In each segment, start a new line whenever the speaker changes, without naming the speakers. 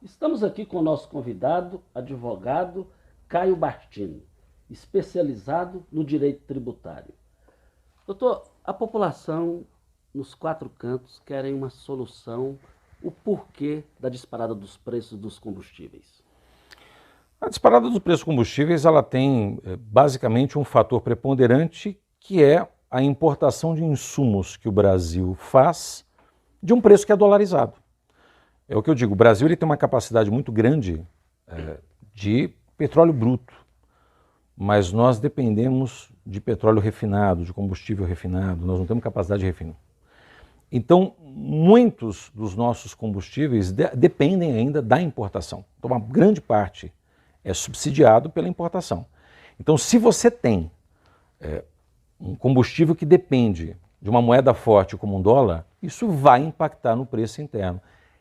Estamos aqui com o nosso convidado, advogado Caio Bartini, especializado no direito tributário. Doutor, a população nos quatro cantos querem uma solução, o porquê da disparada dos preços dos combustíveis.
A disparada dos preços dos combustíveis ela tem basicamente um fator preponderante que é a importação de insumos que o Brasil faz de um preço que é dolarizado. É o que eu digo, o Brasil ele tem uma capacidade muito grande de petróleo bruto, mas nós dependemos de petróleo refinado, de combustível refinado, nós não temos capacidade de refino. Então, muitos dos nossos combustíveis dependem ainda da importação. Então, uma grande parte é subsidiado pela importação. Então, se você tem um combustível que depende de uma moeda forte como um dólar, isso vai impactar no preço interno.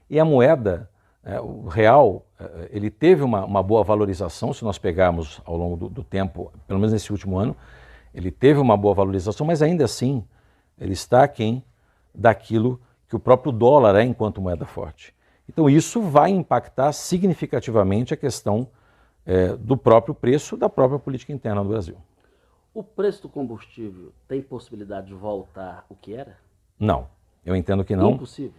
E a moeda, o real, ele teve uma boa valorização, se nós pegarmos ao longo do tempo, pelo menos nesse último ano, ele teve uma boa valorização, mas ainda assim ele está aquém daquilo que o próprio dólar é enquanto moeda forte. Então isso vai impactar significativamente a questão do próprio preço da própria política interna do Brasil.
O preço do combustível tem possibilidade de voltar o que era?
Não, eu entendo que não.
Impossível?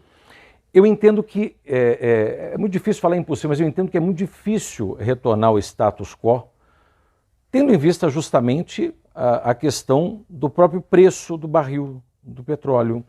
Eu entendo que é muito difícil falar impossível, mas eu entendo que é muito difícil retornar ao status quo, tendo em vista justamente a questão do próprio preço do barril do petróleo,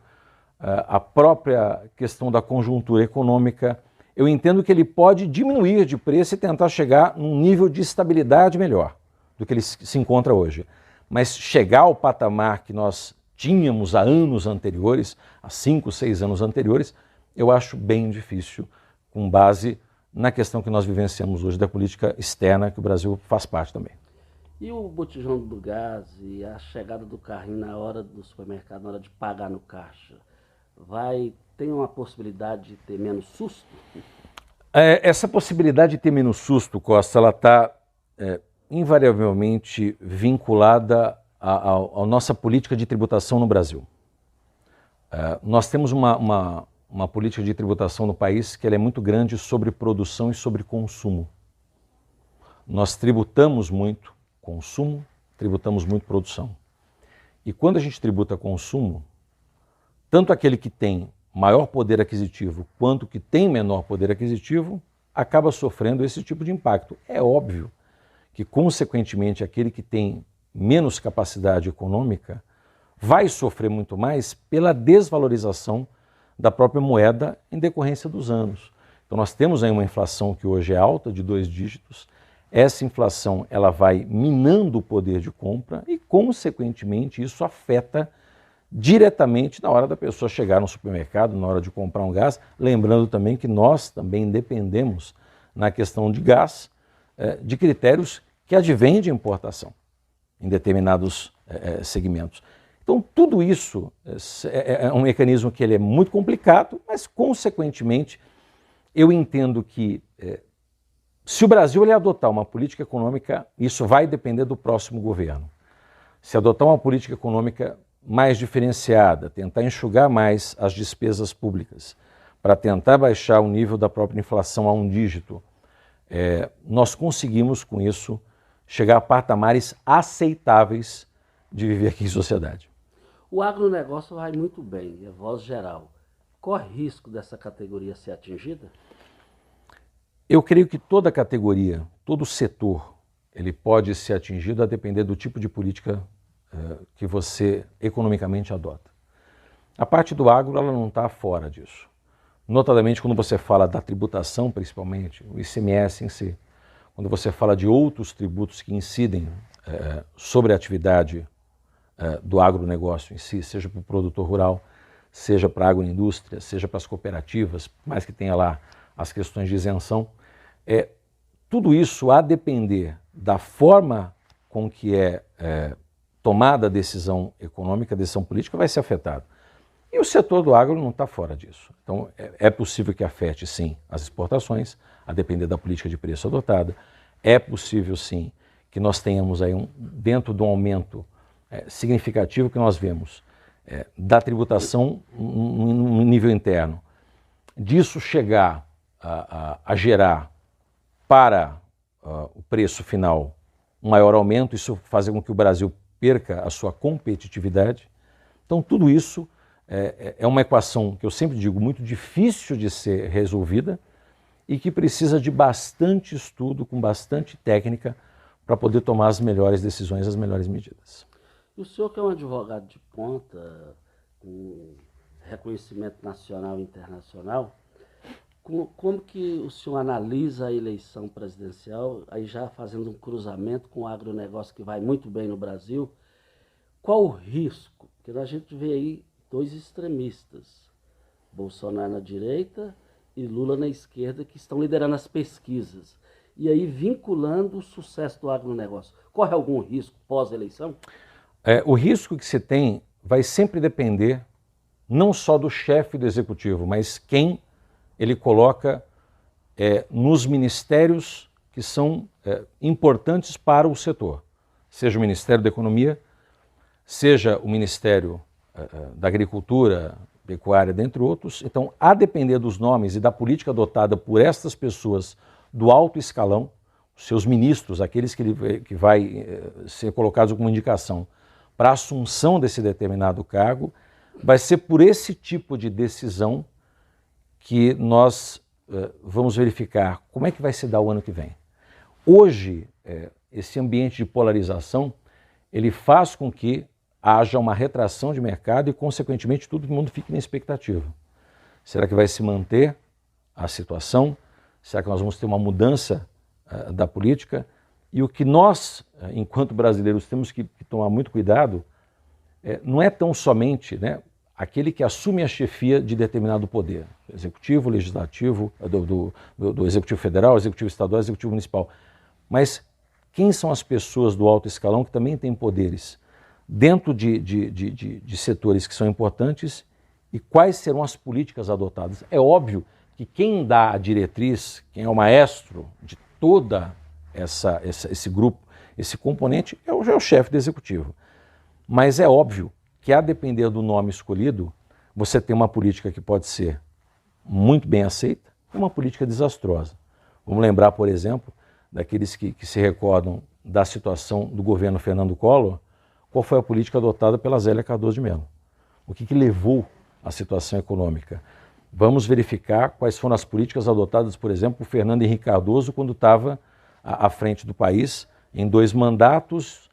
a própria questão da conjuntura econômica. Eu entendo que ele pode diminuir de preço e tentar chegar num nível de estabilidade melhor do que ele se encontra hoje. Mas chegar ao patamar que nós tínhamos há anos anteriores, há 5, 6 anos anteriores, eu acho bem difícil, com base na questão que nós vivenciamos hoje da política externa, que o Brasil faz parte também.
E o botijão do gás e a chegada do carrinho na hora do supermercado, na hora de pagar no caixa, tem uma possibilidade de ter menos susto?
Essa possibilidade de ter menos susto, Costa, ela está invariavelmente vinculada à nossa política de tributação no Brasil. Nós temos uma política de tributação no país que ela é muito grande sobre produção e sobre consumo. Nós tributamos muito consumo, tributamos muito produção. E quando a gente tributa consumo, tanto aquele que tem maior poder aquisitivo quanto que tem menor poder aquisitivo acaba sofrendo esse tipo de impacto. É óbvio que, consequentemente, aquele que tem menos capacidade econômica vai sofrer muito mais pela desvalorização da própria moeda em decorrência dos anos. Então nós temos aí uma inflação que hoje é alta, de 2 dígitos. Essa inflação ela vai minando o poder de compra e, consequentemente, isso afeta diretamente na hora da pessoa chegar no supermercado, na hora de comprar um gás. Lembrando também que nós também dependemos, na questão de gás, de critérios que advêm de importação em determinados segmentos. Então, tudo isso é um mecanismo que ele é muito complicado, mas, consequentemente, eu entendo que se o Brasil ele adotar uma política econômica, isso vai depender do próximo governo. Se adotar uma política econômica mais diferenciada, tentar enxugar mais as despesas públicas, para tentar baixar o nível da própria inflação a 1 dígito, nós conseguimos, com isso, chegar a patamares aceitáveis de viver aqui em sociedade.
O agronegócio vai muito bem, é voz geral. Corre risco dessa categoria ser atingida?
Eu creio que toda categoria, todo setor, ele pode ser atingido a depender do tipo de política que você economicamente adota. A parte do agro, ela não está fora disso. Notadamente, quando você fala da tributação, principalmente, o ICMS em si, quando você fala de outros tributos que incidem sobre a atividade do agronegócio em si, seja para o produtor rural, seja para a agroindústria, seja para as cooperativas, mais que tenha lá as questões de isenção, tudo isso, a depender da forma com que tomada a decisão econômica, a decisão política, vai ser afetado. E o setor do agro não está fora disso. Então, é possível que afete, sim, as exportações, a depender da política de preço adotada. É possível, sim, que nós tenhamos aí, dentro de um aumento significativo que nós vemos da tributação no nível interno, disso chegar a gerar para o preço final um maior aumento, isso fazer com que o Brasil perca a sua competitividade. Então, tudo isso é uma equação que eu sempre digo muito difícil de ser resolvida e que precisa de bastante estudo, com bastante técnica, para poder tomar as melhores decisões, as melhores medidas.
E o senhor, que é um advogado de ponta, com reconhecimento nacional e internacional, como que o senhor analisa a eleição presidencial, aí já fazendo um cruzamento com o agronegócio que vai muito bem no Brasil? Qual o risco? Porque a gente vê aí dois extremistas, Bolsonaro na direita e Lula na esquerda, que estão liderando as pesquisas. E aí vinculando o sucesso do agronegócio. Corre algum risco pós-eleição?
O risco que se tem vai sempre depender não só do chefe do executivo, mas quem ele coloca nos ministérios que são importantes para o setor. Seja o Ministério da Economia, seja o Ministério da Agricultura, Pecuária, dentre outros. Então, a depender dos nomes e da política adotada por estas pessoas do alto escalão, os seus ministros, aqueles que vai ser colocados como indicação para a assunção desse determinado cargo, vai ser por esse tipo de decisão que nós vamos verificar como é que vai se dar o ano que vem. Hoje, esse ambiente de polarização, ele faz com que haja uma retração de mercado e, consequentemente, todo mundo fique na expectativa. Será que vai se manter a situação? Será que nós vamos ter uma mudança da política? E o que nós, enquanto brasileiros, temos que tomar muito cuidado não é tão somente aquele que assume a chefia de determinado poder, executivo, legislativo, do executivo federal, executivo estadual, executivo municipal, mas quem são as pessoas do alto escalão que também têm poderes dentro de setores que são importantes e quais serão as políticas adotadas. É óbvio que quem dá a diretriz, quem é o maestro de toda esse grupo, esse componente, é o chefe do executivo. Mas é óbvio que, a depender do nome escolhido, você tem uma política que pode ser muito bem aceita e uma política desastrosa. Vamos lembrar, por exemplo, daqueles que se recordam da situação do governo Fernando Collor, qual foi a política adotada pela Zélia Cardoso de Mello. O que levou à situação econômica? Vamos verificar quais foram as políticas adotadas, por exemplo, por Fernando Henrique Cardoso quando estava à frente do país, em 2 mandatos,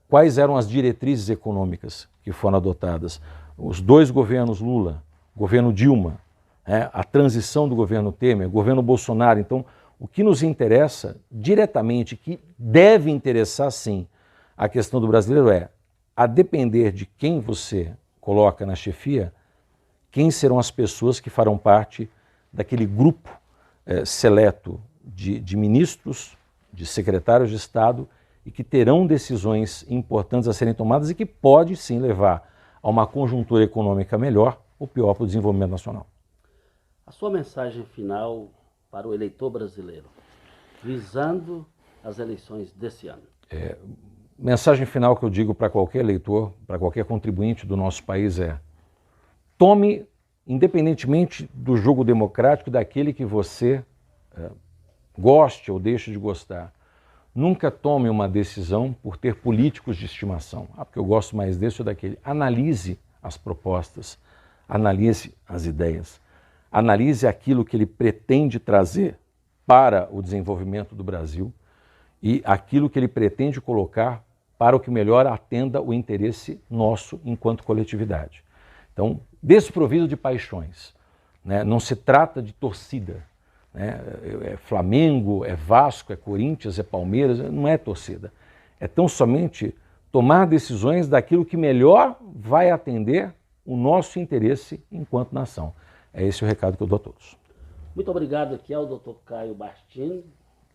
quais eram as diretrizes econômicas que foram adotadas. Os 2 governos Lula, governo Dilma, a transição do governo Temer, governo Bolsonaro. Então, o que nos interessa diretamente, que deve interessar sim a questão do brasileiro a depender de quem você coloca na chefia, quem serão as pessoas que farão parte daquele grupo seleto de ministros, de secretários de Estado e que terão decisões importantes a serem tomadas e que pode sim levar a uma conjuntura econômica melhor ou pior para o desenvolvimento nacional.
A sua mensagem final para o eleitor brasileiro, visando as eleições desse ano?
Mensagem final que eu digo para qualquer eleitor, para qualquer contribuinte do nosso país tome, independentemente do jogo democrático, daquele que você goste ou deixe de gostar, nunca tome uma decisão por ter políticos de estimação. Porque eu gosto mais desse ou daquele. Analise as propostas, analise as ideias, analise aquilo que ele pretende trazer para o desenvolvimento do Brasil e aquilo que ele pretende colocar para o que melhor atenda o interesse nosso enquanto coletividade. Então, desprovido de paixões, não se trata de torcida. É Flamengo, é Vasco, é Corinthians, é Palmeiras, não é torcida. É tão somente tomar decisões daquilo que melhor vai atender o nosso interesse enquanto nação. É esse o recado que eu dou a todos.
Muito obrigado aqui ao Dr. Caio Bastini,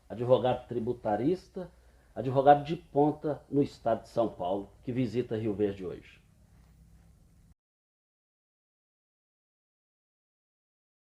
advogado tributarista, advogado de ponta no estado de São Paulo, que visita Rio Verde hoje.